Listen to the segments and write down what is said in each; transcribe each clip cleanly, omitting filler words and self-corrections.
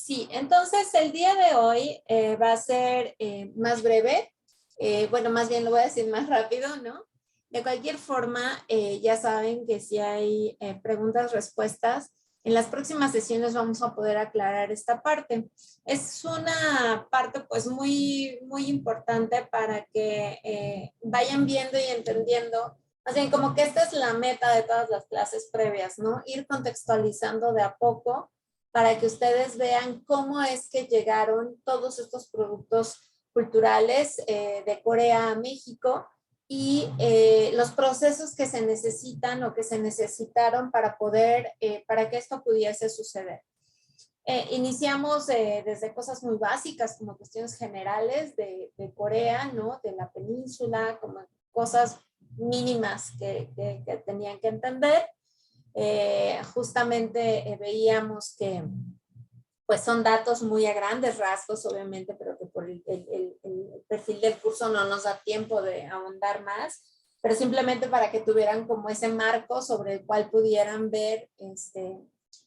Sí, entonces el día de hoy va a ser más breve, bueno, más bien lo voy a decir más rápido, ¿no? De cualquier forma, ya saben que si hay preguntas, respuestas, en las próximas sesiones vamos a poder aclarar esta parte. Es una parte pues muy importante para que vayan viendo y entendiendo, más bien como que esta es la meta de todas las clases previas, ¿no? Ir contextualizando de a poco para que ustedes vean cómo es que llegaron todos estos productos culturales de Corea a México y los procesos que se necesitan o que se necesitaron para poder, para que esto pudiese suceder. Iniciamos desde cosas muy básicas como cuestiones generales de Corea, ¿no? De la península, como cosas mínimas que tenían que entender. Justamente veíamos que pues son datos muy a grandes rasgos, obviamente, pero que por el perfil del curso no nos da tiempo de ahondar más, pero simplemente para que tuvieran como ese marco sobre el cual pudieran ver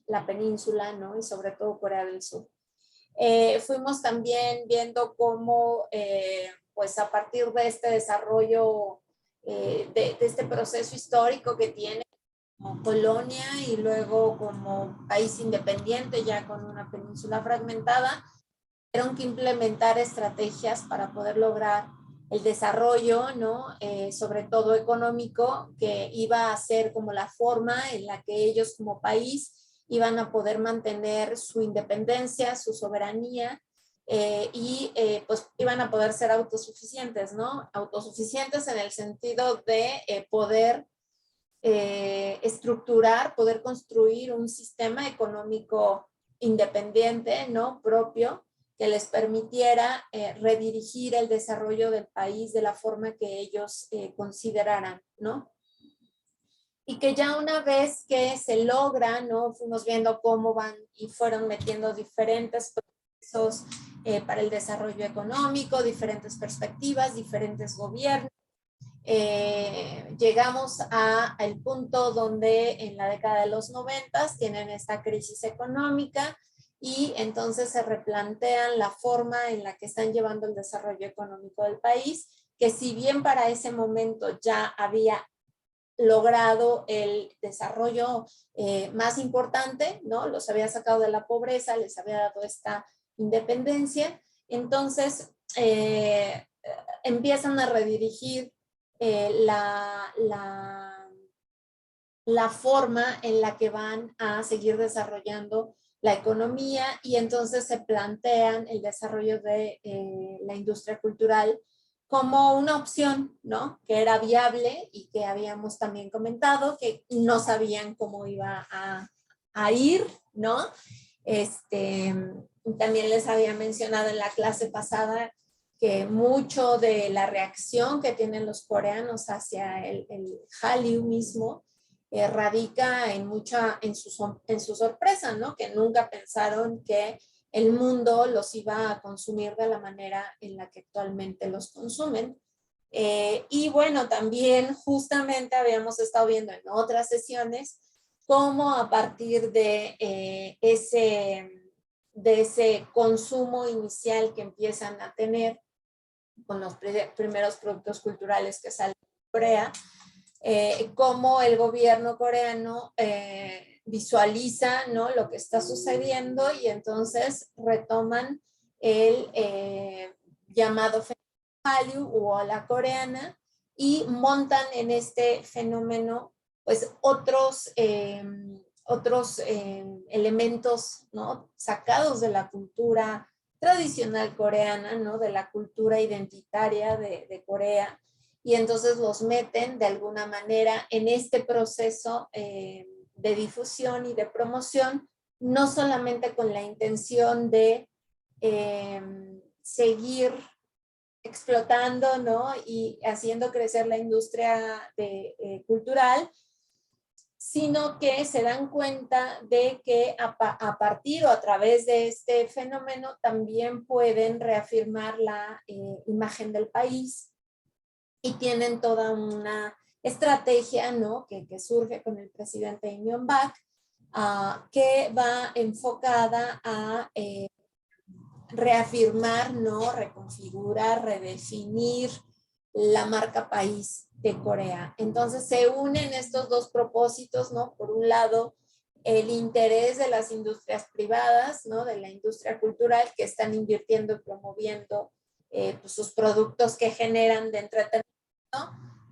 la península, ¿no? Y sobre todo Corea del Sur. Fuimos también viendo cómo, pues a partir de este desarrollo, de este proceso histórico que tiene como colonia y luego como país independiente ya con una península fragmentada, tuvieron que implementar estrategias para poder lograr el desarrollo, ¿no? Sobre todo económico, que iba a ser como la forma en la que ellos como país iban a poder mantener su independencia, su soberanía, pues iban a poder ser autosuficientes, ¿no? Autosuficientes en el sentido de poder estructurar, poder construir un sistema económico independiente, ¿no? Propio, que les permitiera redirigir el desarrollo del país de la forma que ellos consideraran, ¿no? Y que ya una vez que se logra, ¿no? Fuimos viendo cómo van y fueron metiendo diferentes procesos para el desarrollo económico, diferentes perspectivas, diferentes gobiernos. Llegamos al punto donde en la década de los 90 tienen esta crisis económica y entonces se replantean la forma en la que están llevando el desarrollo económico del país, que si bien para ese momento ya había logrado el desarrollo más importante, ¿no? Los había sacado de la pobreza, les había dado esta independencia, entonces empiezan a redirigir la forma en la que van a seguir desarrollando la economía y entonces se plantean el desarrollo de la industria cultural como una opción, ¿no? Que era viable y que habíamos también comentado que no sabían cómo iba a ir, ¿no? También les había mencionado en la clase pasada que mucho de la reacción que tienen los coreanos hacia el Hallyu mismo radica en su sorpresa, ¿no? Que nunca pensaron que el mundo los iba a consumir de la manera en la que actualmente los consumen. Y bueno, también justamente habíamos estado viendo en otras sesiones cómo a partir de ese consumo inicial que empiezan a tener con los primeros productos culturales que salen de Corea, cómo el gobierno coreano visualiza, ¿no? Lo que está sucediendo y entonces retoman el llamado Hallyu o ola coreana y montan en este fenómeno pues otros elementos, ¿no? Sacados de la cultura tradicional coreana, ¿no? De la cultura identitaria de Corea, y entonces los meten de alguna manera en este proceso de difusión y de promoción, no solamente con la intención de seguir explotando, ¿no? Y haciendo crecer la industria cultural, sino que se dan cuenta de que a partir o a través de este fenómeno también pueden reafirmar la imagen del país y tienen toda una estrategia, ¿no? que surge con el presidente Lee Myung-bak que va enfocada a reafirmar, ¿no? Reconfigurar, redefinir la marca país de Corea. Entonces se unen estos dos propósitos, ¿no? Por un lado, el interés de las industrias privadas, ¿no? De la industria cultural que están invirtiendo y promoviendo pues sus productos que generan de entretenimiento,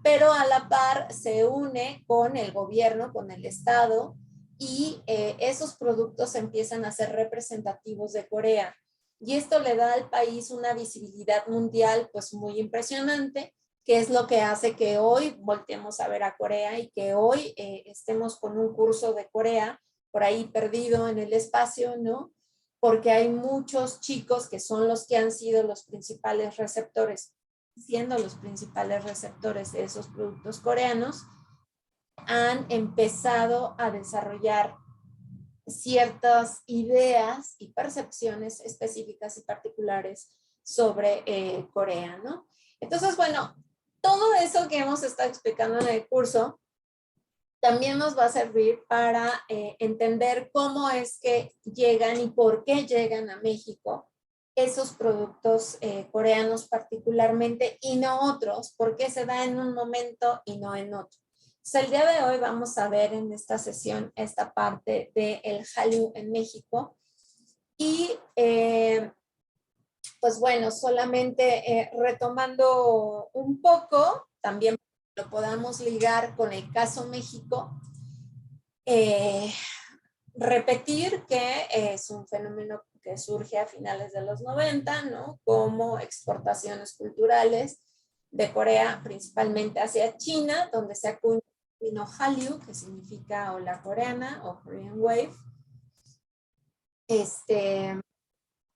pero a la par se une con el gobierno, con el Estado, y esos productos empiezan a ser representativos de Corea. Y esto le da al país una visibilidad mundial pues muy impresionante, que es lo que hace que hoy volteemos a ver a Corea y que hoy estemos con un curso de Corea por ahí perdido en el espacio, ¿no? Porque hay muchos chicos que son los que han sido los principales receptores, siendo los principales receptores de esos productos coreanos, han empezado a desarrollar ciertas ideas y percepciones específicas y particulares sobre Corea, ¿no? Entonces, bueno, todo eso que hemos estado explicando en el curso también nos va a servir para entender cómo es que llegan y por qué llegan a México esos productos coreanos particularmente y no otros, por qué se da en un momento y no en otro. Entonces, el día de hoy vamos a ver en esta sesión esta parte del Hallyu en México y pues bueno, solamente retomando un poco, también lo podamos ligar con el caso México, repetir que es un fenómeno que surge a finales de los 90, ¿no? Como exportaciones culturales de Corea, principalmente hacia China, donde se acuñó Hallyu, que significa ola coreana o Korean Wave,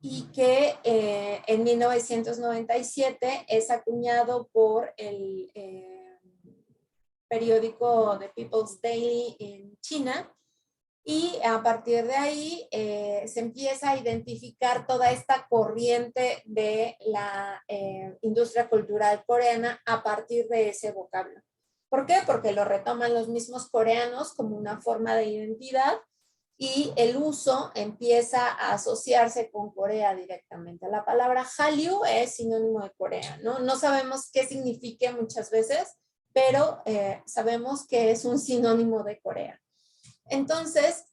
y que en 1997 es acuñado por el periódico The People's Daily en China, y a partir de ahí se empieza a identificar toda esta corriente de la industria cultural coreana a partir de ese vocablo. ¿Por qué? Porque lo retoman los mismos coreanos como una forma de identidad y el uso empieza a asociarse con Corea directamente. La palabra Hallyu es sinónimo de Corea, ¿no? No sabemos qué significa muchas veces, pero sabemos que es un sinónimo de Corea. Entonces,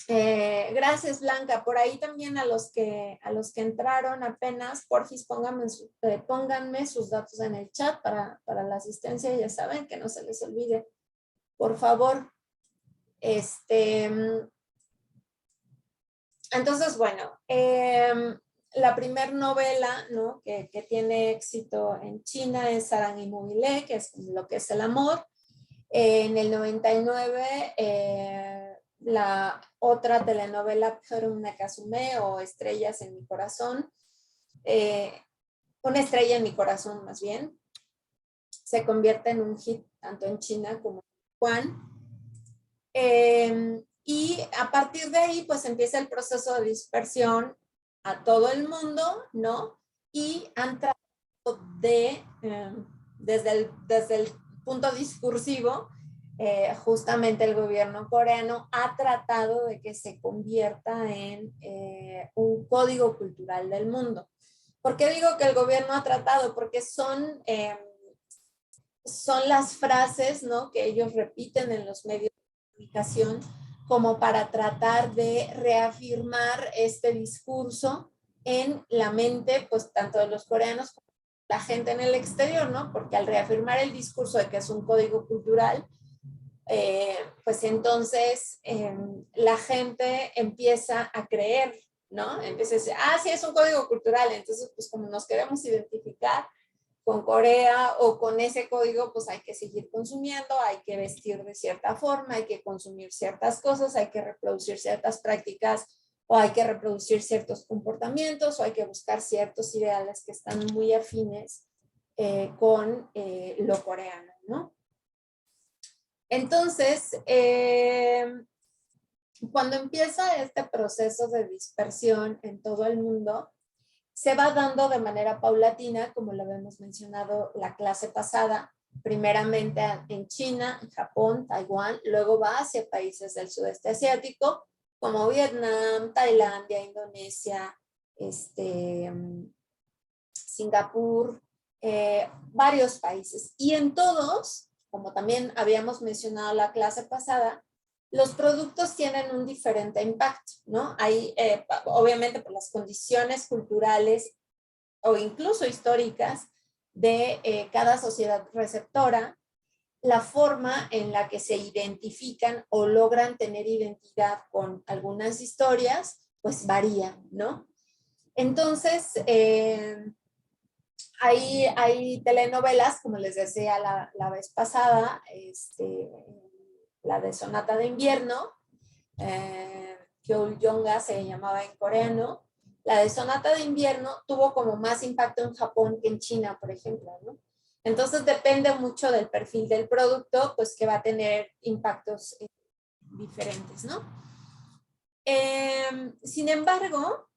gracias Blanca. Por ahí también a los que entraron apenas, porfis, pónganme sus datos en el chat para la asistencia, ya saben, que no se les olvide, por favor. Entonces, bueno, la primer novela, ¿no? que tiene éxito en China es Sarang y Mugilé, que es lo que es el amor. En el 99, la otra telenovela Pyeong Nakasume o Estrellas en mi corazón, Una estrella en mi corazón más bien, se convierte en un hit tanto en China como en Taiwán. Y a partir de ahí, pues empieza el proceso de dispersión a todo el mundo, ¿no? Y han tratado de, desde el punto discursivo, justamente el gobierno coreano ha tratado de que se convierta en un código cultural del mundo. ¿Por qué digo que el gobierno ha tratado? Porque son las frases, ¿no? que ellos repiten en los medios de comunicación como para tratar de reafirmar este discurso en la mente, pues tanto de los coreanos como de la gente en el exterior, ¿no? Porque al reafirmar el discurso de que es un código cultural, pues entonces la gente empieza a creer, ¿no? Empieza a decir, sí, es un código cultural, entonces pues como nos queremos identificar con Corea o con ese código, pues hay que seguir consumiendo, hay que vestir de cierta forma, hay que consumir ciertas cosas, hay que reproducir ciertas prácticas o hay que reproducir ciertos comportamientos o hay que buscar ciertos ideales que están muy afines con lo coreano, ¿no? Entonces, cuando empieza este proceso de dispersión en todo el mundo, se va dando de manera paulatina, como lo habíamos mencionado la clase pasada, primeramente en China, en Japón, Taiwán, luego va hacia países del sudeste asiático, como Vietnam, Tailandia, Indonesia, Singapur, varios países. Y en todos, como también habíamos mencionado la clase pasada, los productos tienen un diferente impacto, ¿no? Hay, obviamente, por las condiciones culturales o incluso históricas de cada sociedad receptora, la forma en la que se identifican o logran tener identidad con algunas historias, pues varía, ¿no? Entonces, hay telenovelas, como les decía la vez pasada, la de Sonata de Invierno, Gyeoljonga se llamaba en coreano. La de Sonata de Invierno tuvo como más impacto en Japón que en China, por ejemplo, ¿no? Entonces depende mucho del perfil del producto, pues que va a tener impactos diferentes, ¿no? Sin embargo,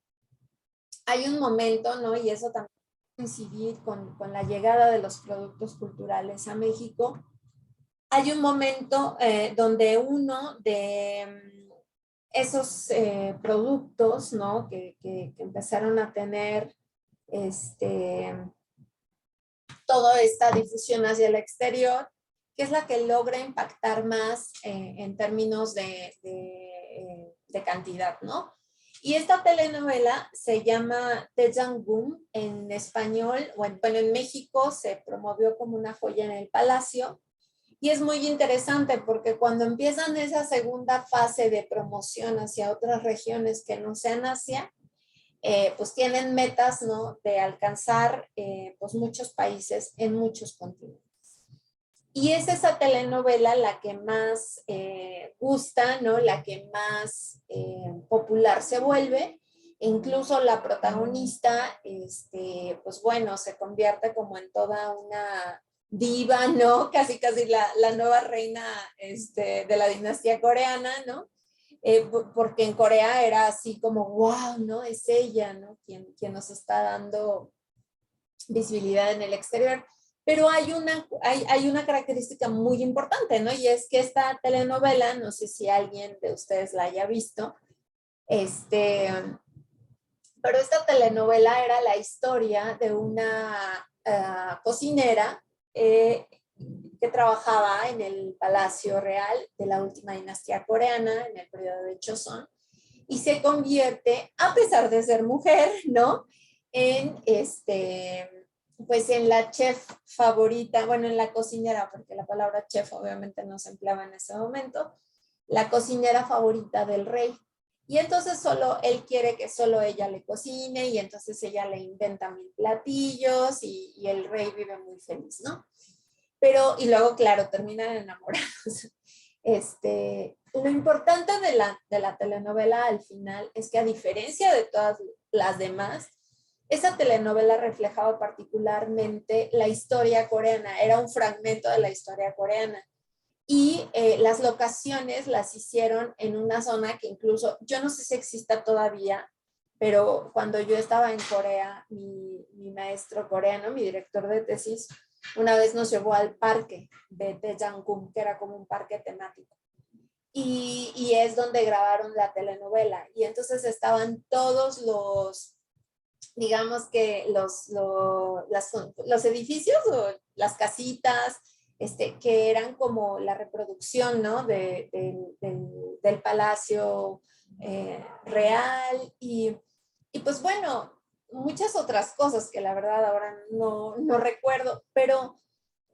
hay un momento, ¿no? Y eso también coincidir con la llegada de los productos culturales a México. Hay un momento donde uno de esos productos, ¿no? Que empezaron a tener toda esta difusión hacia el exterior, que es la que logra impactar más en términos de cantidad, ¿no? Y esta telenovela se llama Tejangum en español, bueno, en México se promovió como Una joya en el palacio, y es muy interesante porque cuando empiezan esa segunda fase de promoción hacia otras regiones que no sean Asia, pues tienen metas, ¿no? De alcanzar pues muchos países en muchos continentes. Y es esa telenovela la que más gusta, ¿no? La que más popular se vuelve. Incluso la protagonista, pues bueno, se convierte como en toda una diva, ¿no? Casi la nueva reina de la dinastía coreana, ¿no? Porque en Corea era así como, wow, ¿no? Es ella, ¿no? Quien nos está dando visibilidad en el exterior. Pero hay una característica muy importante, ¿no? Y es que esta telenovela, no sé si alguien de ustedes la haya visto, pero esta telenovela era la historia de una cocinera que trabajaba en el Palacio Real de la última dinastía coreana, en el periodo de Joseon, y se convierte, a pesar de ser mujer, ¿no? En pues en la chef favorita, bueno, en la cocinera, porque la palabra chef obviamente no se empleaba en ese momento, la cocinera favorita del rey. Y entonces solo él quiere que solo ella le cocine y entonces ella le inventa 1000 platillos y el rey vive muy feliz, ¿no? Pero, y luego, claro, terminan enamorados. Lo importante de la telenovela al final es que a diferencia de todas las demás, esa telenovela reflejaba particularmente la historia coreana, era un fragmento de la historia coreana. Y las locaciones las hicieron en una zona que incluso, yo no sé si exista todavía, pero cuando yo estaba en Corea, mi maestro coreano, mi director de tesis, una vez nos llevó al parque de Daejeongun, que era como un parque temático. Y es donde grabaron la telenovela. Y entonces estaban todos los, digamos que los edificios o las casitas, que eran como la reproducción, ¿no? Del palacio real y pues bueno, muchas otras cosas que la verdad ahora no recuerdo, pero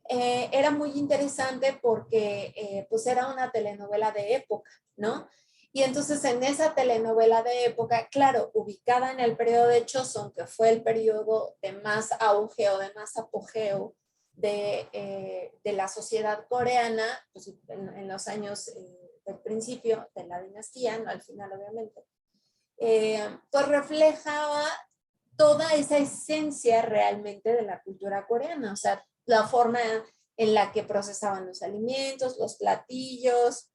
era muy interesante porque pues era una telenovela de época, ¿no? Y entonces en esa telenovela de época, claro, ubicada en el periodo de Joseon, que fue el periodo de más auge o de más apogeo de la sociedad coreana, pues en los años del principio de la dinastía, no al final obviamente, pues reflejaba toda esa esencia realmente de la cultura coreana, o sea, la forma en la que procesaban los alimentos, los platillos,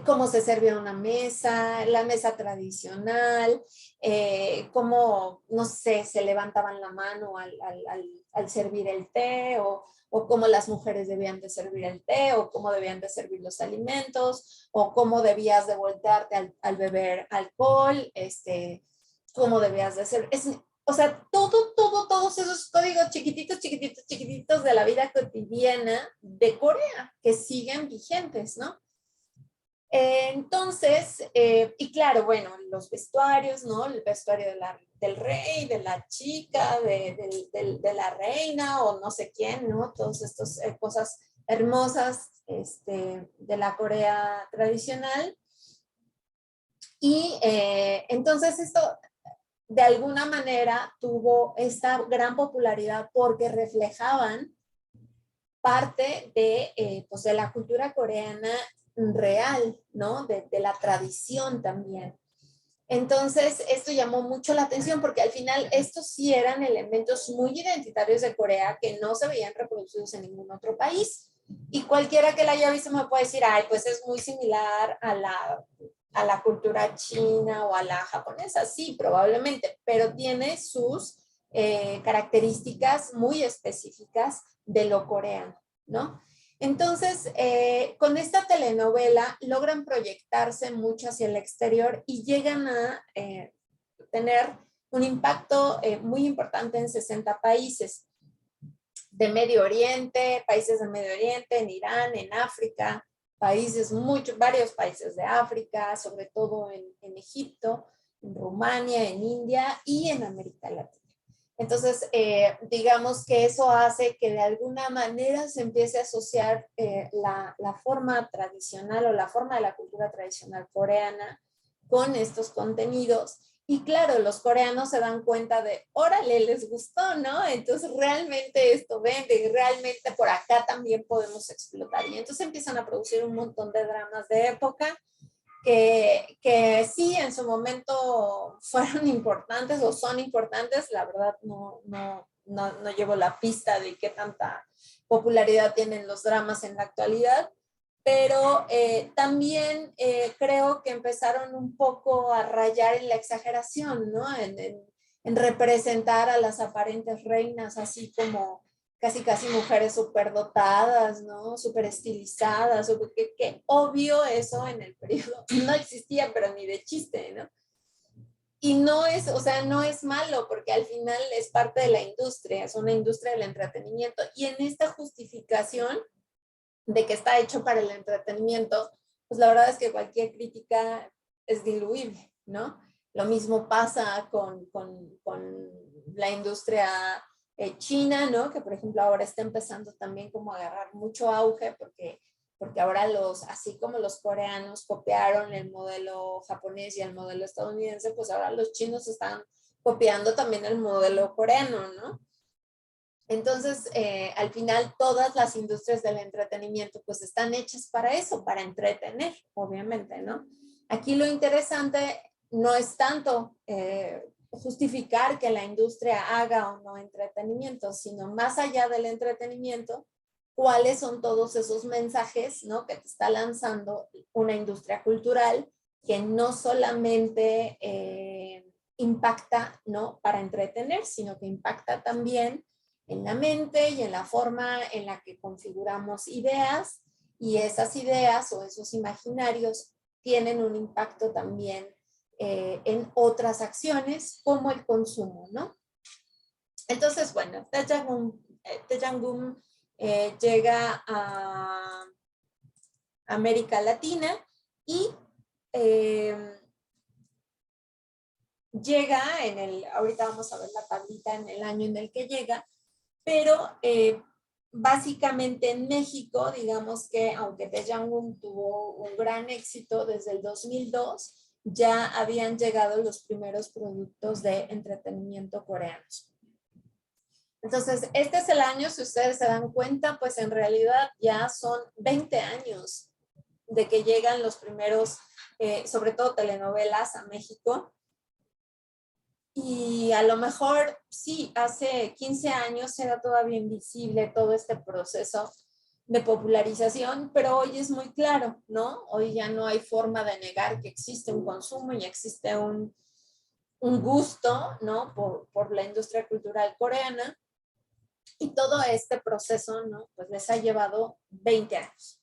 cómo se servía una mesa, la mesa tradicional, cómo, no sé, se levantaban la mano al servir el té, o cómo las mujeres debían de servir el té, o cómo debían de servir los alimentos, o cómo debías de voltearte al beber alcohol, cómo debías de ser. O sea, todos esos códigos chiquititos, chiquititos, chiquititos de la vida cotidiana de Corea que siguen vigentes, ¿no? Entonces, y claro, bueno, los vestuarios, ¿no? El vestuario del rey, de la chica, de la reina o no sé quién, ¿no? Todas estas cosas hermosas de la Corea tradicional. Y entonces esto de alguna manera tuvo esta gran popularidad porque reflejaban parte pues de la cultura coreana real, ¿no? De la tradición también. Entonces, esto llamó mucho la atención porque al final estos sí eran elementos muy identitarios de Corea que no se veían reproducidos en ningún otro país. Y cualquiera que la haya visto me puede decir, ay, pues es muy similar a la cultura china o a la japonesa. Sí, probablemente, pero tiene sus características muy específicas de lo coreano, ¿no? Entonces, con esta telenovela logran proyectarse mucho hacia el exterior y llegan a tener un impacto muy importante en 60 países de Medio Oriente, países de Medio Oriente, en Irán, en África, varios países de África, sobre todo en Egipto, en Rumania, en India y en América Latina. Entonces, digamos que eso hace que de alguna manera se empiece a asociar la forma tradicional o la forma de la cultura tradicional coreana con estos contenidos. Y claro, los coreanos se dan cuenta de, órale, les gustó, ¿no? Entonces realmente esto vende y realmente por acá también podemos explotar. Y entonces empiezan a producir un montón de dramas de época que sí, en su momento fueron importantes o son importantes, la verdad no llevo la pista de qué tanta popularidad tienen los dramas en la actualidad, pero también creo que empezaron un poco a rayar en la exageración, ¿no? En representar a las aparentes reinas así como casi mujeres superdotadas, ¿no? Súper estilizadas, que obvio eso en el periodo no existía, pero ni de chiste, ¿no? Y no es, o sea, no es malo, porque al final es parte de la industria, es una industria del entretenimiento. Y en esta justificación de que está hecho para el entretenimiento, pues la verdad es que cualquier crítica es diluible, ¿no? Lo mismo pasa con la industria china, ¿no? Que por ejemplo ahora está empezando también como a agarrar mucho auge porque ahora así como los coreanos copiaron el modelo japonés y el modelo estadounidense, pues ahora los chinos están copiando también el modelo coreano, ¿no? Entonces, al final, todas las industrias del entretenimiento pues están hechas para eso, para entretener, obviamente, ¿no? Aquí lo interesante no es tanto justificar que la industria haga o no entretenimiento, sino más allá del entretenimiento, cuáles son todos esos mensajes, ¿no? Que te está lanzando una industria cultural que no solamente impacta, ¿no? Para entretener, sino que impacta también en la mente y en la forma en la que configuramos ideas, y esas ideas o esos imaginarios tienen un impacto también en otras acciones como el consumo, ¿no? Entonces, bueno, Taejangum llega a América Latina y llega ahorita vamos a ver la tablita en el año en el que llega, pero básicamente en México, digamos que aunque Taejangum tuvo un gran éxito desde el 2002, ya habían llegado los primeros productos de entretenimiento coreanos. Entonces, este es el año, si ustedes se dan cuenta, pues en realidad ya son 20 años de que llegan los primeros, sobre todo telenovelas a México. Y a lo mejor, sí, hace 15 años era todavía invisible todo este proceso, de popularización, pero hoy es muy claro, ¿no? Hoy ya no hay forma de negar que existe un consumo y existe un gusto, ¿no? Por la industria cultural coreana. Y todo este proceso, ¿no? Pues les ha llevado 20 años.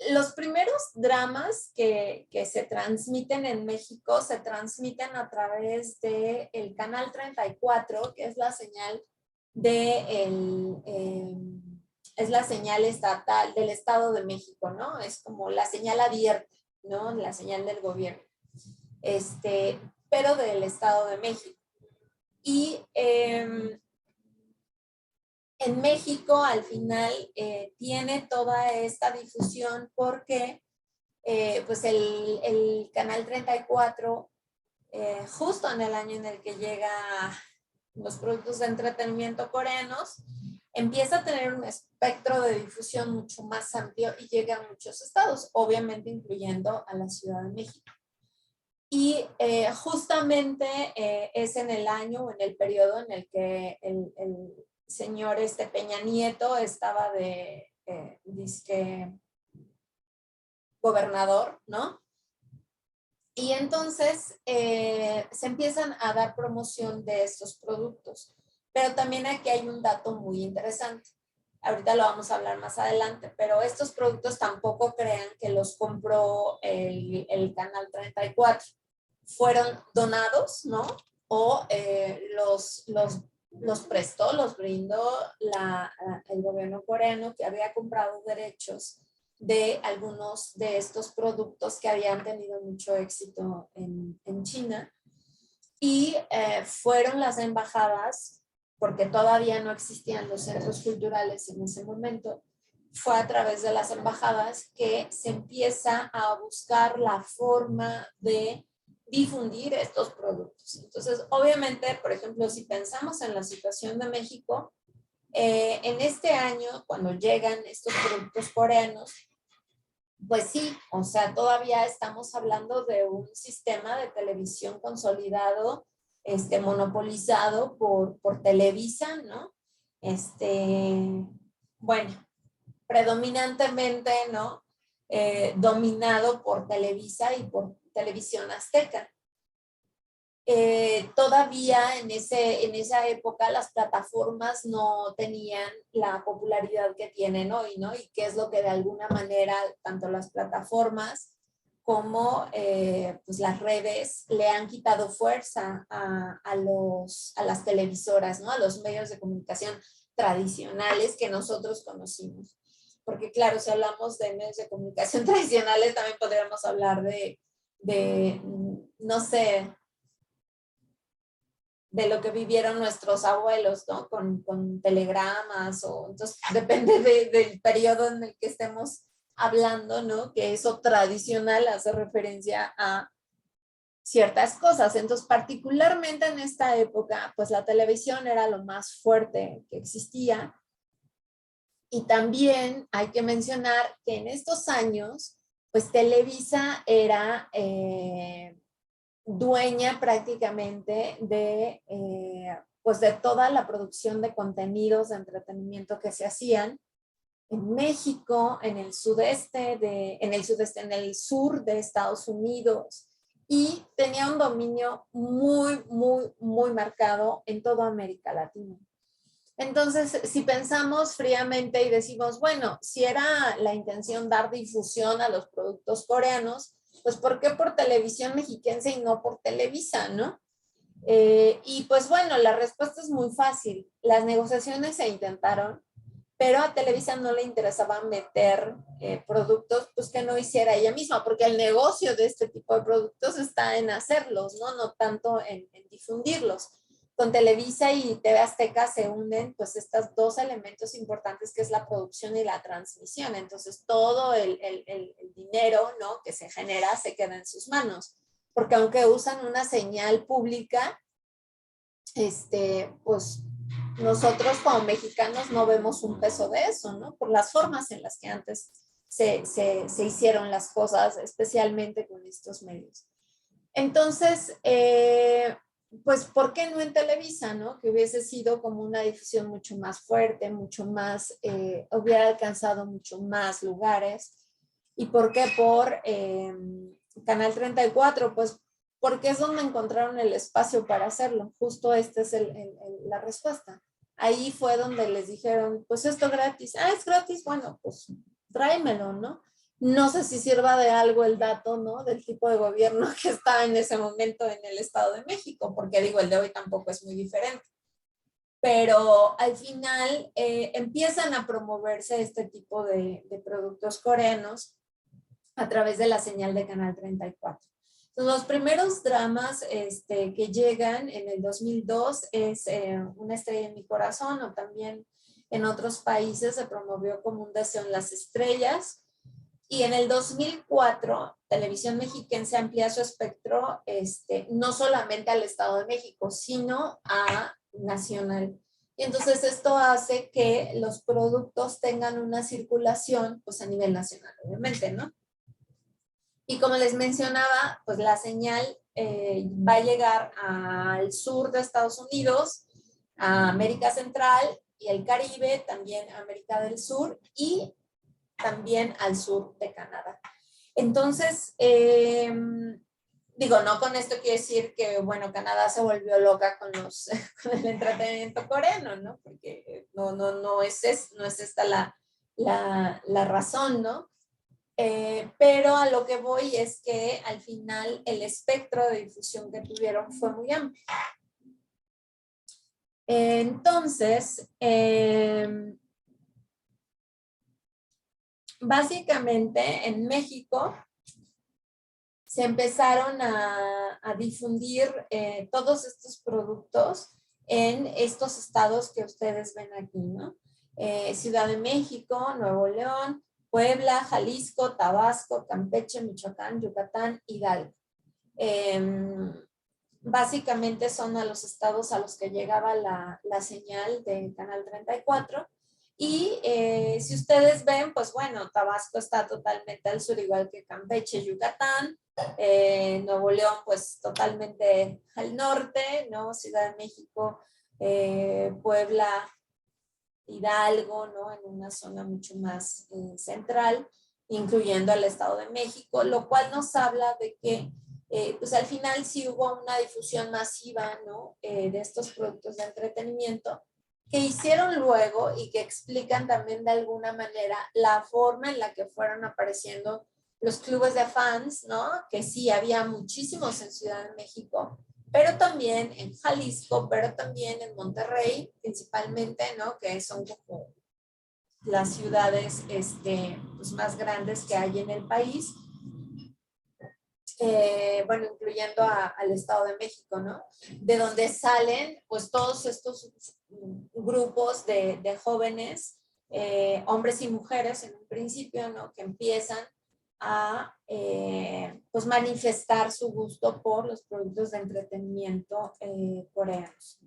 Los primeros dramas que se transmiten en México se transmiten a través del canal 34, que es la señal es la señal estatal del Estado de México, ¿no? Es como la señal abierta, ¿no? La señal del gobierno, pero del Estado de México. Y en México al final tiene toda esta difusión porque pues el Canal 34, justo en el año en el que llega los productos de entretenimiento coreanos, empieza a tener un espectro de difusión mucho más amplio y llega a muchos estados, obviamente incluyendo a la Ciudad de México. Y justamente es en el año o en el periodo en el que el señor Peña Nieto estaba de disque gobernador, ¿no? Y entonces se empiezan a dar promoción de estos productos. Pero también aquí hay un dato muy interesante. Ahorita lo vamos a hablar más adelante, pero estos productos tampoco crean que los compró el Canal 34. Fueron donados, ¿no? O los prestó, los brindó el gobierno coreano, que había comprado derechos de algunos de estos productos que habían tenido mucho éxito en China. Y fueron las embajadas, porque todavía no existían los centros culturales en ese momento, fue a través de las embajadas que se empieza a buscar la forma de difundir estos productos. Entonces, obviamente, por ejemplo, si pensamos en la situación de México, en este año, cuando llegan estos productos coreanos, pues sí, o sea, todavía estamos hablando de un sistema de televisión consolidado, monopolizado por Televisa, ¿no? Bueno, predominantemente, ¿no? Dominado por Televisa y por Televisión Azteca. Todavía en esa época las plataformas no tenían la popularidad que tienen hoy, ¿no? Y que es lo que de alguna manera tanto las plataformas como pues las redes le han quitado fuerza a las televisoras, ¿no? A los medios de comunicación tradicionales que nosotros conocimos. Porque claro, si hablamos de medios de comunicación tradicionales, también podríamos hablar de no sé, de lo que vivieron nuestros abuelos, ¿no? Con telegramas, o entonces depende del periodo en el que estemos hablando, ¿no? Que eso tradicional hace referencia a ciertas cosas. Entonces, particularmente en esta época, pues la televisión era lo más fuerte que existía. Y también hay que mencionar que en estos años, pues Televisa era dueña prácticamente pues de toda la producción de contenidos de entretenimiento que se hacían en México, en el sur de Estados Unidos, y tenía un dominio muy, muy, muy marcado en toda América Latina. Entonces, si pensamos fríamente y decimos, bueno, si era la intención dar difusión a los productos coreanos, pues ¿por qué por Televisión Mexiquense y no por Televisa, no? Y pues bueno, la respuesta es muy fácil. Las negociaciones se intentaron, pero a Televisa no le interesaba meter productos pues que no hiciera ella misma, porque el negocio de este tipo de productos está en hacerlos, ¿no? No tanto en difundirlos. Con Televisa y TV Azteca se unen pues estos dos elementos importantes, que es la producción y la transmisión. Entonces todo el dinero, ¿no?, que se genera se queda en sus manos, porque aunque usan una señal pública, pues nosotros como mexicanos no vemos un peso de eso, ¿no? Por las formas en las que antes se hicieron las cosas, especialmente con estos medios. Entonces, pues, ¿por qué no en Televisa, no? Que hubiese sido como una difusión mucho más fuerte, mucho más, hubiera alcanzado mucho más lugares. ¿Y por qué por Canal 34? Pues porque es donde encontraron el espacio para hacerlo. Justo esta es la respuesta. Ahí fue donde les dijeron, pues esto gratis. Ah, es gratis, bueno, pues tráemelo, ¿no? No sé si sirva de algo el dato, ¿no? Del tipo de gobierno que estaba en ese momento en el Estado de México, porque digo, el de hoy tampoco es muy diferente. Pero al final empiezan a promoverse este tipo de productos coreanos a través de la señal de Canal 34. Entonces, los primeros dramas que llegan en el 2002 es Una estrella en mi corazón, o también en otros países se promovió como Un deseo en las estrellas. Y en el 2004, Televisión Mexiquense amplía su espectro no solamente al Estado de México, sino a nacional. Y entonces esto hace que los productos tengan una circulación pues a nivel nacional, obviamente, ¿no? Y como les mencionaba, pues la señal va a llegar al sur de Estados Unidos, a América Central y el Caribe, también a América del Sur y también al sur de Canadá. Entonces, digo, no con esto quiero decir que, bueno, Canadá se volvió loca con, con el entretenimiento coreano, ¿no? Porque no es esta la razón, ¿no? Pero a lo que voy es que al final el espectro de difusión que tuvieron fue muy amplio. Entonces, básicamente en México se empezaron a difundir todos estos productos en estos estados que ustedes ven aquí, ¿no? Ciudad de México, Nuevo León, Puebla, Jalisco, Tabasco, Campeche, Michoacán, Yucatán, Hidalgo. Básicamente son a los estados a los que llegaba la señal de Canal 34. Y si ustedes ven, pues bueno, Tabasco está totalmente al sur, igual que Campeche, Yucatán. Nuevo León, pues totalmente al norte, ¿no? Ciudad de México, Puebla, Hidalgo, ¿no? En una zona mucho más central, incluyendo el Estado de México, lo cual nos habla de que pues al final sí hubo una difusión masiva, ¿no? De estos productos de entretenimiento que hicieron luego y que explican también de alguna manera la forma en la que fueron apareciendo los clubes de fans, ¿no? Que sí, había muchísimos en Ciudad de México, pero también en Jalisco, pero también en Monterrey, principalmente, ¿no? Que son como las ciudades pues más grandes que hay en el país. Bueno, incluyendo al Estado de México, ¿no? De donde salen, pues, todos estos grupos de jóvenes, hombres y mujeres en un principio, ¿no? Que empiezan a, pues, manifestar su gusto por los productos de entretenimiento coreanos.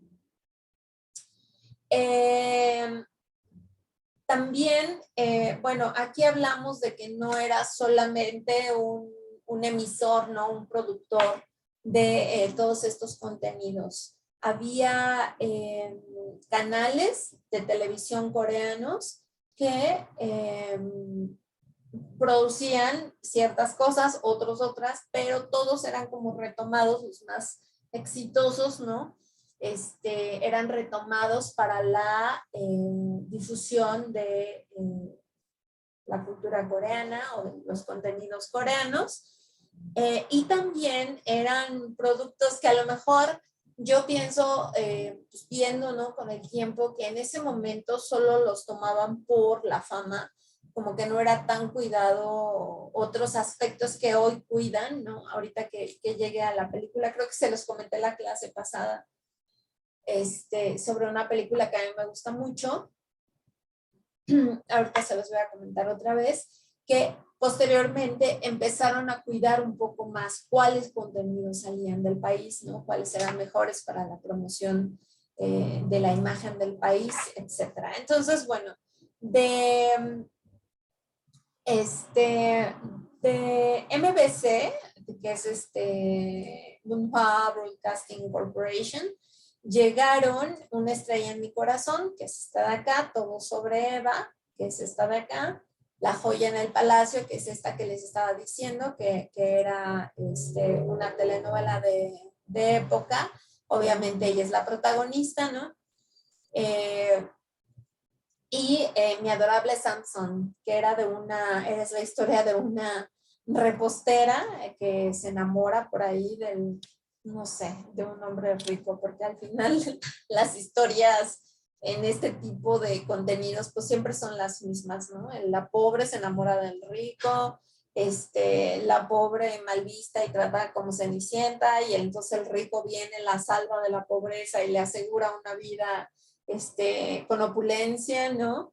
También, bueno, aquí hablamos de que no era solamente un emisor, ¿no? Un productor de todos estos contenidos. Había canales de televisión coreanos que producían ciertas cosas, otros otras, pero todos eran como retomados, los más exitosos, ¿no? Eran retomados para la difusión de la cultura coreana o de los contenidos coreanos. Y también eran productos que a lo mejor yo pienso, pues viendo, ¿no? Con el tiempo, que en ese momento solo los tomaban por la fama, como que no era tan cuidado otros aspectos que hoy cuidan, ¿no? Ahorita que llegué a la película, creo que se los comenté en la clase pasada, sobre una película que a mí me gusta mucho. Ahorita se los voy a comentar otra vez, que posteriormente empezaron a cuidar un poco más cuáles contenidos salían del país, ¿no? Cuáles eran mejores para la promoción de la imagen del país, etcétera. Entonces, bueno, de MBC, que es Bunhua Broadcasting Corporation, llegaron Una estrella en mi corazón, que es esta de acá, Todo sobre Eva, que es esta de acá, La joya en el palacio, que es esta que les estaba diciendo, que era una telenovela de época. Obviamente ella es la protagonista, ¿no? Mi adorable Samson, que es la historia de una repostera que se enamora por ahí no sé, de un hombre rico, porque al final las historias en este tipo de contenidos pues siempre son las mismas, ¿no? La pobre se enamora del rico, la pobre mal vista y trata como cenicienta, y entonces el rico viene, la salva de la pobreza y le asegura una vida con opulencia, ¿no?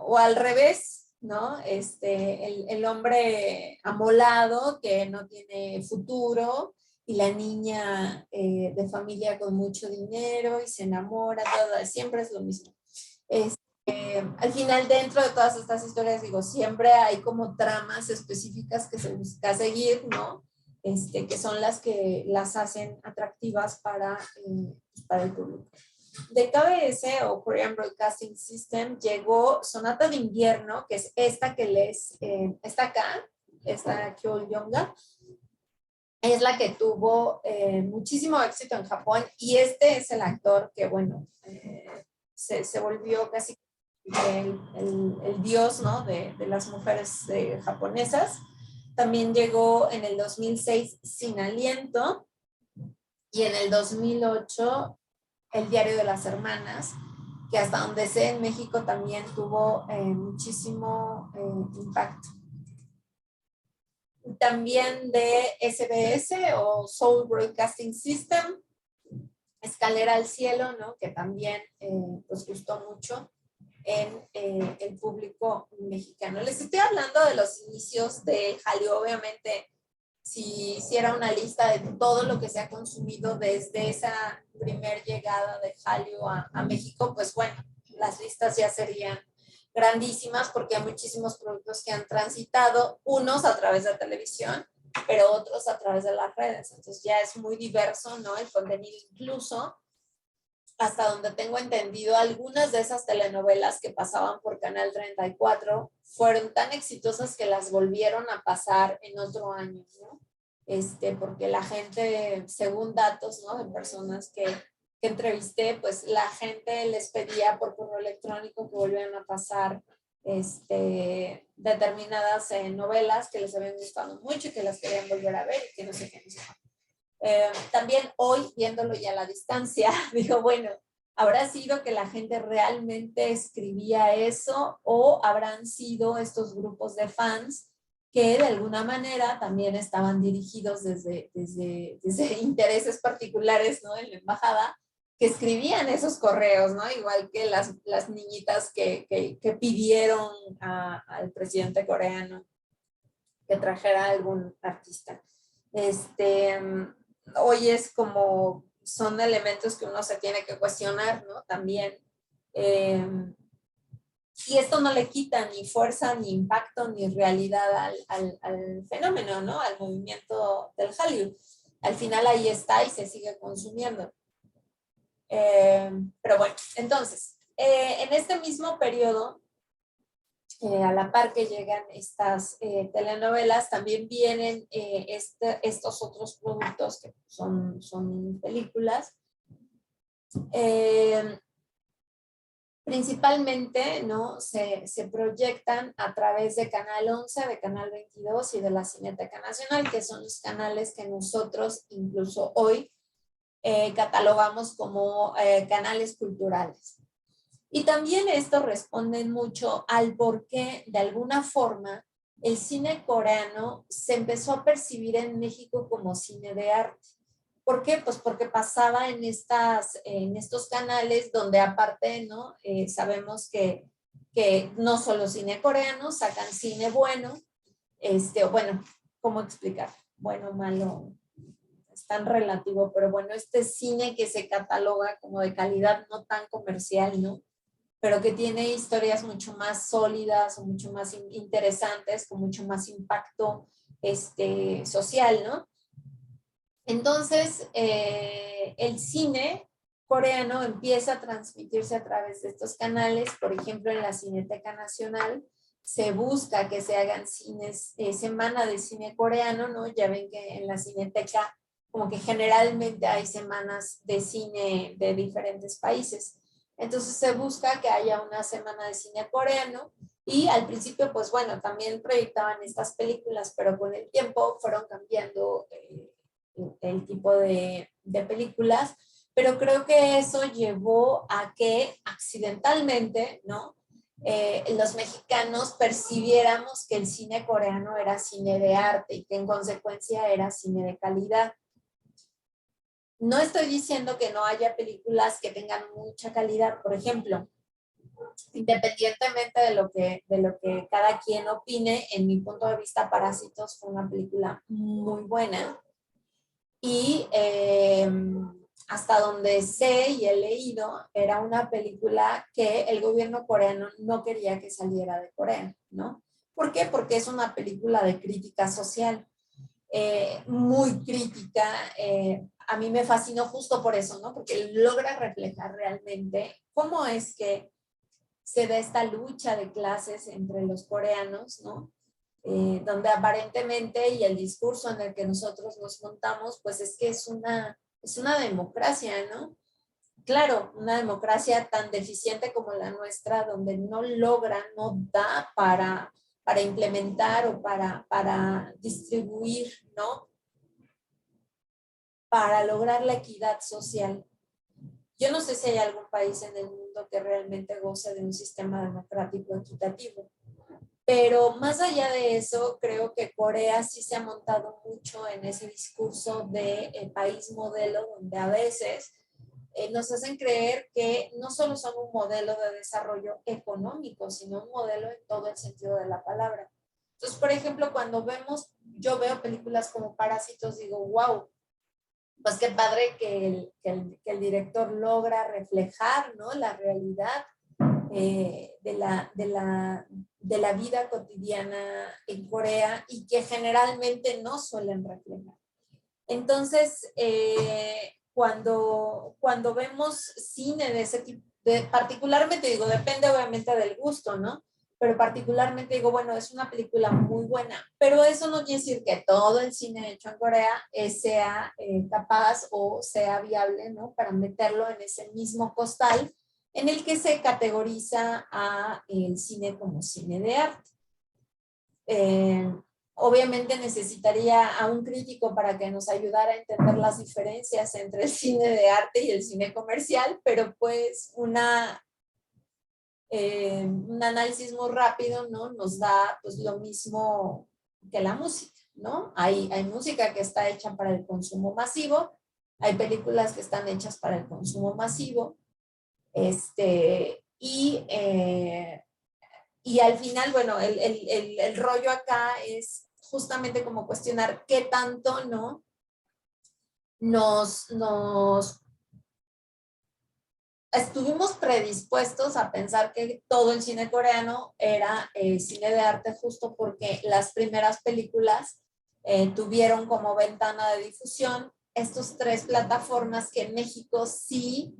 O al revés, ¿no? El hombre amolado que no tiene futuro, y la niña de familia con mucho dinero y se enamora, siempre es lo mismo. Al final, dentro de todas estas historias, digo, siempre hay como tramas específicas que se busca seguir, ¿no? Que son las que las hacen atractivas para el público. De KBS o Korean Broadcasting System llegó Sonata de Invierno, que es esta que está acá, esta Kyoryonga. Es la que tuvo muchísimo éxito en Japón, y este es el actor que, bueno, se volvió casi el dios, ¿no? de las mujeres japonesas. También llegó en el 2006 Sin Aliento, y en el 2008 El diario de las hermanas, que hasta donde sé en México también tuvo muchísimo impacto. También de SBS o Seoul Broadcasting System, Escalera al cielo, ¿no? Que también pues gustó mucho en el público mexicano. Les estoy hablando de los inicios de Hallyu. Obviamente, si hiciera una lista de todo lo que se ha consumido desde esa primer llegada de Hallyu a México, pues bueno, las listas ya serían grandísimas, porque hay muchísimos productos que han transitado, unos a través de televisión, pero otros a través de las redes. Entonces ya es muy diverso, ¿no? El contenido, incluso hasta donde tengo entendido, algunas de esas telenovelas que pasaban por Canal 34 fueron tan exitosas que las volvieron a pasar en otro año, ¿no? Porque la gente, según datos, ¿no? De personas que entrevisté, pues la gente les pedía por correo electrónico que volvieran a pasar determinadas novelas que les habían gustado mucho y que las querían volver a ver, y que no sé qué. También hoy, viéndolo ya a la distancia, digo, bueno, ¿habrá sido que la gente realmente escribía eso, o habrán sido estos grupos de fans que de alguna manera también estaban dirigidos desde intereses particulares, ¿no? En la embajada, que escribían esos correos, ¿no? Igual que las niñitas que pidieron al presidente coreano que trajera a algún artista. Hoy es como, son elementos que uno se tiene que cuestionar, ¿no? También. Y esto no le quita ni fuerza, ni impacto, ni realidad al fenómeno, ¿no? Al movimiento del Hallyu. Al final ahí está y se sigue consumiendo. Pero bueno, entonces, en este mismo periodo, a la par que llegan estas telenovelas, también vienen estos otros productos que son películas. Principalmente, ¿no? Se proyectan a través de Canal 11, de Canal 22 y de la Cineteca Nacional, que son los canales que nosotros incluso hoy catalogamos como canales culturales. Y también esto responde mucho al por qué, de alguna forma, el cine coreano se empezó a percibir en México como cine de arte. ¿Por qué? Pues porque pasaba en estos canales donde, aparte, ¿no? Sabemos que no solo cine coreano, sacan cine bueno, bueno, ¿cómo explicar? Bueno, malo, es tan relativo, pero bueno, este cine que se cataloga como de calidad no tan comercial, ¿no? Pero que tiene historias mucho más sólidas o mucho más interesantes, con mucho más impacto social, ¿no? Entonces, el cine coreano empieza a transmitirse a través de estos canales. Por ejemplo, en la Cineteca Nacional se busca que se hagan cines, semana de cine coreano, ¿no? Ya ven que en la Cineteca como que generalmente hay semanas de cine de diferentes países. Entonces se busca que haya una semana de cine coreano y al principio, pues bueno, también proyectaban estas películas, pero con el tiempo fueron cambiando el tipo de películas, pero creo que eso llevó a que accidentalmente, ¿no? Los mexicanos percibiéramos que el cine coreano era cine de arte y que en consecuencia era cine de calidad. No estoy diciendo que no haya películas que tengan mucha calidad, por ejemplo, independientemente de lo que cada quien opine, en mi punto de vista, Parásitos fue una película muy buena y hasta donde sé y he leído, era una película que el gobierno coreano no quería que saliera de Corea, ¿no? ¿Por qué? Porque es una película de crítica social, muy crítica. A mí me fascinó justo por eso, ¿no? Porque logra reflejar realmente cómo es que se da esta lucha de clases entre los coreanos, ¿no? Donde aparentemente, y el discurso en el que nosotros nos montamos, pues es que es una democracia, ¿no? Claro, una democracia tan deficiente como la nuestra, donde no logra, no da para implementar o para distribuir, ¿no? Para lograr la equidad social. Yo no sé si hay algún país en el mundo que realmente goce de un sistema democrático equitativo. Pero más allá de eso, creo que Corea sí se ha montado mucho en ese discurso de país modelo, donde a veces nos hacen creer que no solo son un modelo de desarrollo económico, sino un modelo en todo el sentido de la palabra. Entonces, por ejemplo, cuando yo veo películas como Parásitos, digo, wow, pues qué padre que el director logra reflejar, ¿no? La realidad de la vida cotidiana en Corea y que generalmente no suelen reflejar. Entonces, cuando vemos cine de ese tipo, particularmente digo, depende obviamente del gusto, ¿no? Pero particularmente digo, bueno, es una película muy buena, pero eso no quiere decir que todo el cine hecho en Corea sea capaz o sea viable, ¿no? Para meterlo en ese mismo costal en el que se categoriza a el cine como cine de arte. Eh, Obviamente necesitaría a un crítico para que nos ayudara a entender las diferencias entre el cine de arte y el cine comercial, pero pues un análisis muy rápido, ¿no? Nos da pues lo mismo que la música, ¿no? Hay música que está hecha para el consumo masivo, hay películas que están hechas para el consumo masivo, y y al final, bueno, el rollo acá es justamente como cuestionar qué tanto, ¿no? Nos estuvimos predispuestos a pensar que todo el cine coreano era cine de arte justo porque las primeras películas tuvieron como ventana de difusión estos tres plataformas que en México sí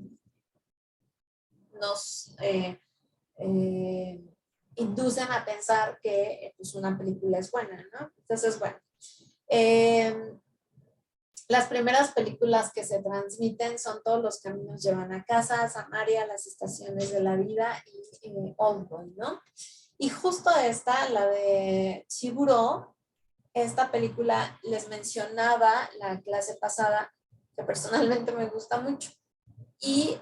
nos eh, inducen a pensar que pues, una película es buena, ¿no? Entonces, bueno, eh, las primeras películas que se transmiten son Todos los caminos llevan a casa, Samaria, Las estaciones de la vida y Oldboy, ¿no? Y justo esta, la de Chiburo, esta película les mencionaba la clase pasada, que personalmente me gusta mucho. Y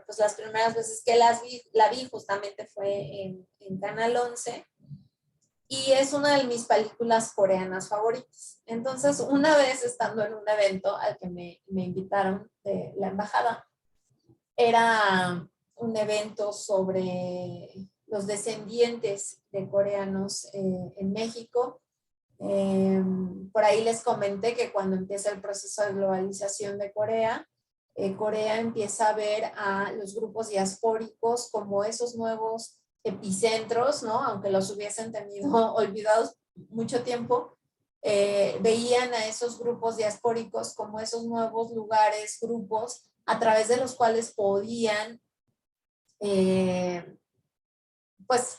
pues las primeras veces que la vi justamente fue en Canal 11 y es una de mis películas coreanas favoritas. Entonces, una vez estando en un evento al que me invitaron de la embajada, era un evento sobre los descendientes de coreanos en México. Por ahí les comenté que cuando empieza el proceso de globalización de Corea, Corea empieza a ver a los grupos diaspóricos como esos nuevos epicentros, ¿no? Aunque los hubiesen tenido olvidados mucho tiempo, veían a esos grupos diaspóricos como esos nuevos lugares, grupos, a través de los cuales podían, pues,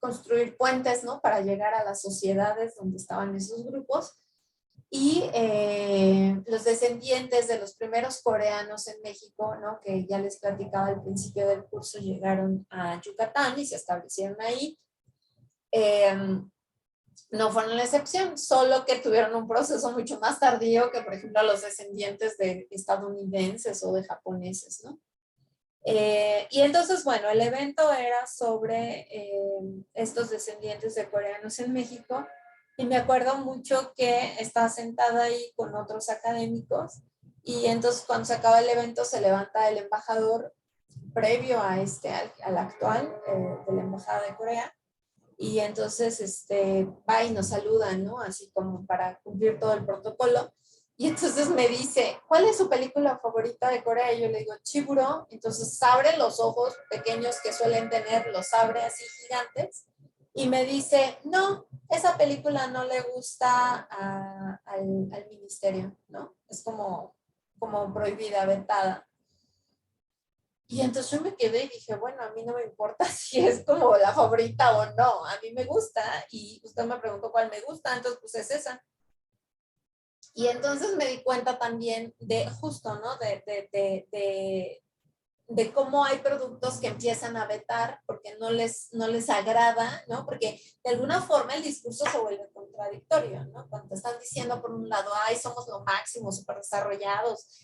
construir puentes, ¿no? Para llegar a las sociedades donde estaban esos grupos. Y los descendientes de los primeros coreanos en México, ¿no? Que ya les platicaba al principio del curso, llegaron a Yucatán y se establecieron ahí. No fueron la excepción, solo que tuvieron un proceso mucho más tardío que, por ejemplo, los descendientes de estadounidenses o de japoneses, ¿no? Y entonces, bueno, el evento era sobre estos descendientes de coreanos en México, y me acuerdo mucho que estaba sentada ahí con otros académicos, y entonces cuando se acaba el evento se levanta el embajador previo a al actual de la Embajada de Corea, y entonces va y nos saluda, ¿no? Así como para cumplir todo el protocolo. Y entonces me dice, ¿cuál es su película favorita de Corea? Y yo le digo, Chiburo. Entonces abre los ojos pequeños que suelen tener, los abre así gigantes. Y me dice, no, esa película no le gusta al ministerio, ¿no? Es como prohibida, vetada. Y entonces yo me quedé y dije, bueno, a mí no me importa si es como la favorita o no, a mí me gusta, y usted me preguntó cuál me gusta, entonces pues es esa. Y entonces me di cuenta también de justo, ¿no? De cómo hay productos que empiezan a vetar porque no les agrada, ¿no? Porque de alguna forma el discurso se vuelve contradictorio, ¿no? Cuando te están diciendo por un lado, ay, somos lo máximo, súper desarrollados,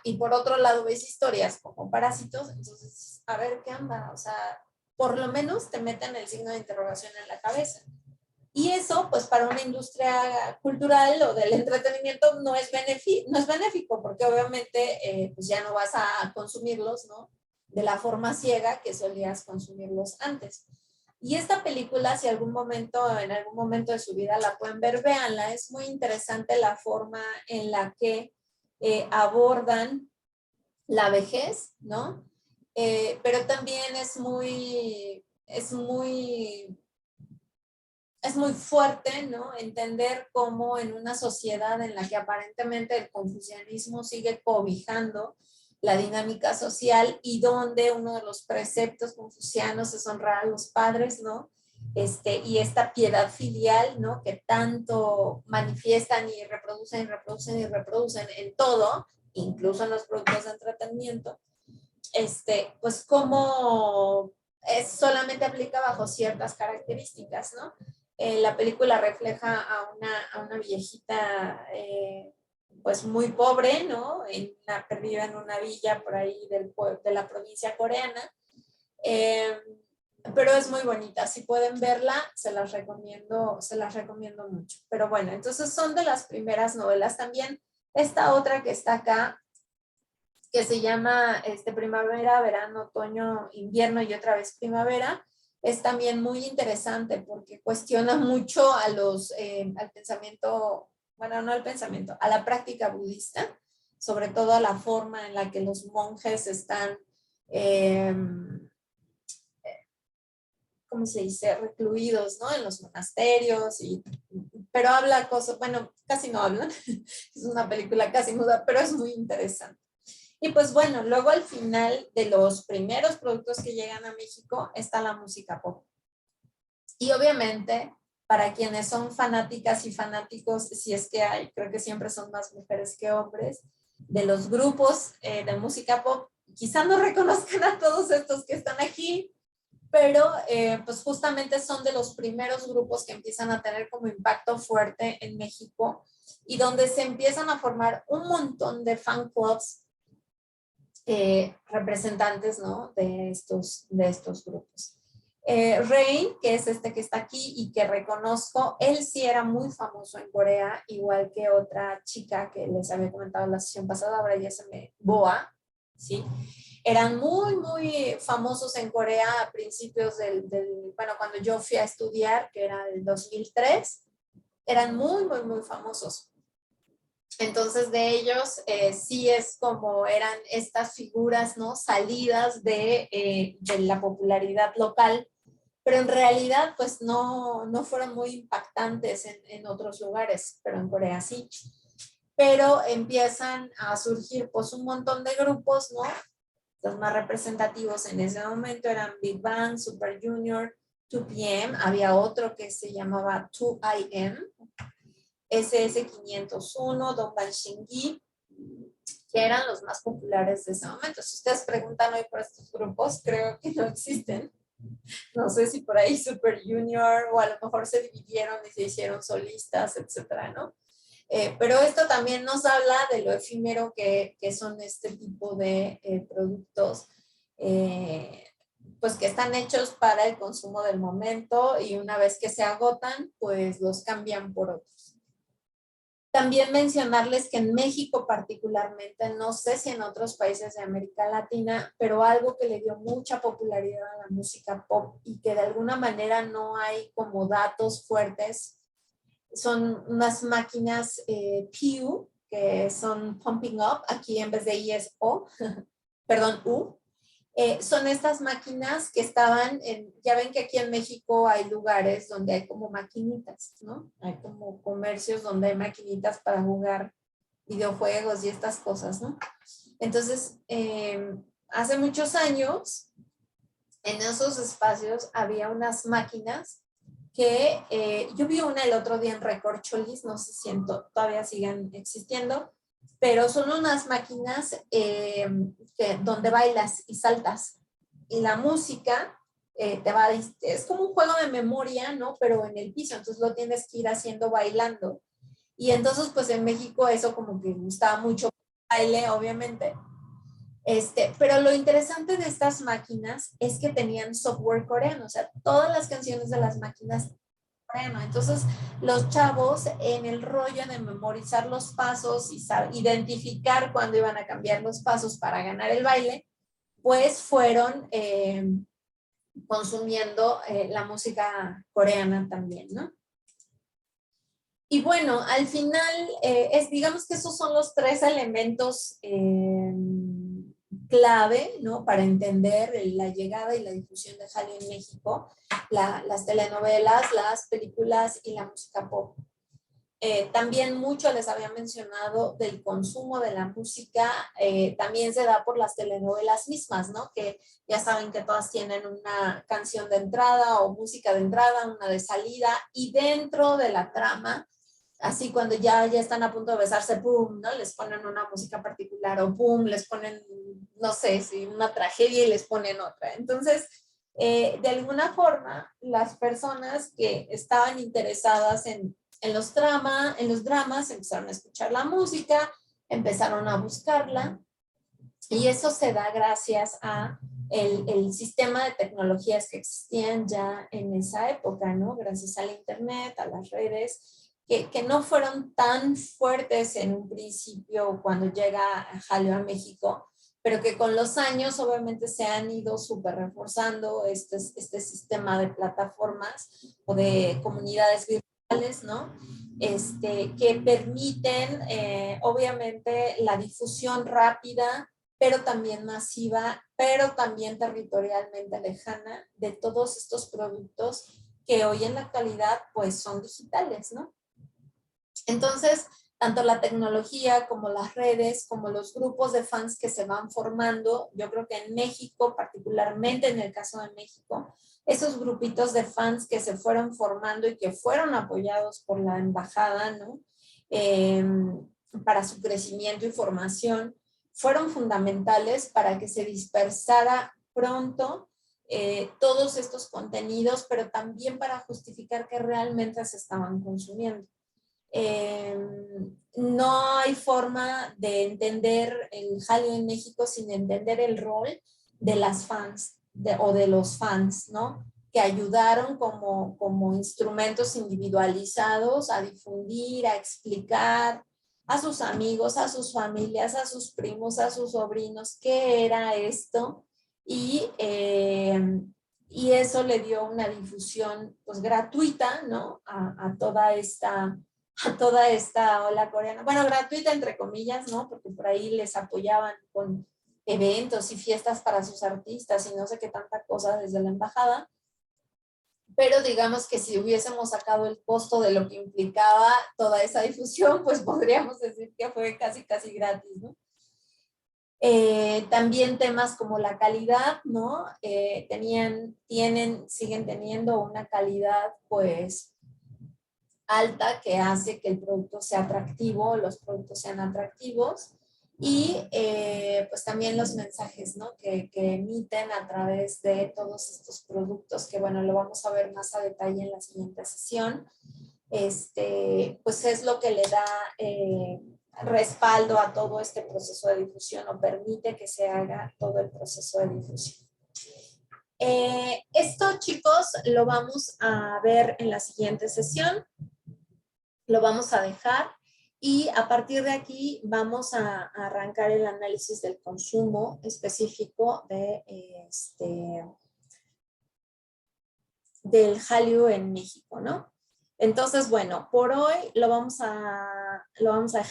y por otro lado ves historias como Parásitos, entonces, a ver, ¿qué onda? O sea, por lo menos te meten el signo de interrogación en la cabeza. Y eso, pues para una industria cultural o del entretenimiento no es benéfico, porque obviamente pues ya no vas a consumirlos, ¿no? De la forma ciega que solías consumirlos antes. Y esta película, si en algún momento de su vida la pueden ver, véanla. Es muy interesante la forma en la que abordan la vejez, ¿no? Pero también es muy fuerte, ¿no? Entender cómo en una sociedad en la que aparentemente el confucianismo sigue cobijando la dinámica social, y donde uno de los preceptos confucianos es honrar a los padres, ¿no? Y esta piedad filial, ¿no? Que tanto manifiestan y reproducen y reproducen y reproducen en todo, incluso en los productos de entretenimiento, pues como solamente aplica bajo ciertas características, ¿no? La película refleja a una viejita pues muy pobre, ¿no? Perdida en una villa por ahí de la provincia coreana, eh, pero es muy bonita. Si pueden verla, se las recomiendo mucho. Pero bueno, entonces son de las primeras novelas. También esta otra que está acá, que se llama Primavera, Verano, Otoño, Invierno y otra vez Primavera, es también muy interesante porque cuestiona mucho al pensamiento, bueno, no al pensamiento, a la práctica budista, sobre todo a la forma en la que los monjes están, eh, ¿cómo se dice?, recluidos, ¿no? En los monasterios, pero habla cosas, bueno, casi no hablan, es una película casi muda, pero es muy interesante. Y pues bueno, luego al final de los primeros productos que llegan a México está la música pop. Y obviamente, para quienes son fanáticas y fanáticos, si es que hay, creo que siempre son más mujeres que hombres, de los grupos de música pop, quizá no reconozcan a todos estos que están aquí, pero pues justamente son de los primeros grupos que empiezan a tener como impacto fuerte en México, y donde se empiezan a formar un montón de fan clubs representantes, ¿no? de estos grupos. Rain, que es que está aquí y que reconozco, él sí era muy famoso en Corea, igual que otra chica que les había comentado en la sesión pasada, ahora ya Boa, ¿sí? Eran muy, muy famosos en Corea a principios bueno, cuando yo fui a estudiar, que era el 2003, eran muy, muy, muy famosos. Entonces de ellos sí es como eran estas figuras, ¿no? Salidas de la popularidad local, pero en realidad pues no fueron muy impactantes en otros lugares, pero en Corea sí. Pero empiezan a surgir pues un montón de grupos, ¿no? Los más representativos en ese momento eran Big Bang, Super Junior, 2PM, había otro que se llamaba 2AM, SS501, Dongbang Shingi, que eran los más populares de ese momento. Si ustedes preguntan hoy por estos grupos, creo que no existen. No sé si por ahí Super Junior o a lo mejor se dividieron y se hicieron solistas, etcétera, ¿no? Pero esto también nos habla de lo efímero que son este tipo de productos, pues que están hechos para el consumo del momento y una vez que se agotan, pues los cambian por otros. También mencionarles que en México particularmente, no sé si en otros países de América Latina, pero algo que le dio mucha popularidad a la música pop y que de alguna manera no hay como datos fuertes, son unas máquinas PU, que son Pumping Up, aquí en vez de I es O, perdón, U. Son estas máquinas que estaban ya ven que aquí en México hay lugares donde hay como maquinitas, ¿no? Hay como comercios donde hay maquinitas para jugar videojuegos y estas cosas, ¿no? Entonces, hace muchos años, en esos espacios había unas máquinas que yo vi una el otro día en Recorcholis, no sé si todavía sigan existiendo, pero son unas máquinas donde bailas y saltas. Y la música es como un juego de memoria, ¿no? Pero en el piso, entonces lo tienes que ir haciendo bailando. Y entonces, pues en México eso como que gustaba mucho baile, obviamente. Pero lo interesante de estas máquinas es que tenían software coreano, o sea, todas las canciones de las máquinas coreano. Entonces, los chavos en el rollo de memorizar los pasos y identificar cuándo iban a cambiar los pasos para ganar el baile, pues fueron consumiendo la música coreana también, ¿no? Y bueno, al final, digamos que esos son los tres elementos clave, ¿no? Para entender la llegada y la difusión de Hallyu en México, las telenovelas, las películas y la música pop. También mucho les había mencionado del consumo de la música, también se da por las telenovelas mismas, ¿no? Que ya saben que todas tienen una canción de entrada o música de entrada, una de salida, y dentro de la trama, así cuando ya están a punto de besarse, pum, ¿no? Les ponen una música particular o pum, les ponen, no sé, si una tragedia y les ponen otra. Entonces, de alguna forma, las personas que estaban interesadas en los dramas empezaron a escuchar la música, empezaron a buscarla y eso se da gracias a el sistema de tecnologías que existían ya en esa época, ¿no? Gracias al internet, a las redes, que no fueron tan fuertes en un principio cuando llega Hallyu a México, pero que con los años obviamente se han ido súper reforzando este sistema de plataformas o de comunidades virtuales, ¿no? Que permiten obviamente la difusión rápida, pero también masiva, pero también territorialmente lejana de todos estos productos que hoy en la actualidad pues son digitales, ¿no? Entonces, tanto la tecnología como las redes, como los grupos de fans que se van formando, yo creo que en México, particularmente en el caso de México, esos grupitos de fans que se fueron formando y que fueron apoyados por la embajada, ¿no? Para su crecimiento y formación, fueron fundamentales para que se dispersara pronto todos estos contenidos, pero también para justificar que realmente se estaban consumiendo. No hay forma de entender el Hallyu en México sin entender el rol de las fans o de los fans, ¿no? Que ayudaron como instrumentos individualizados a difundir, a explicar a sus amigos, a sus familias, a sus primos, a sus sobrinos qué era esto y eso le dio una difusión pues gratuita, ¿no? A toda esta ola coreana. Bueno, gratuita entre comillas, ¿no? Porque por ahí les apoyaban con eventos y fiestas para sus artistas y no sé qué tanta cosa desde la embajada. pero digamos que si hubiésemos sacado el costo de lo que implicaba toda esa difusión, pues podríamos decir que fue casi gratis, ¿no? También temas como la calidad, ¿no? Siguen teniendo una calidad pues alta que hace que el producto sea atractivo, los productos sean atractivos y pues también los mensajes, ¿no? Que emiten a través de todos estos productos, que bueno, lo vamos a ver más a detalle en la siguiente sesión. Pues es lo que le da respaldo a todo este proceso de difusión o permite que se haga todo el proceso de difusión. Esto, chicos, lo vamos a ver en la siguiente sesión. Lo vamos a dejar y a partir de aquí vamos a arrancar el análisis del consumo específico del Hallyu en México, ¿no? Entonces, bueno, por hoy lo vamos a dejar.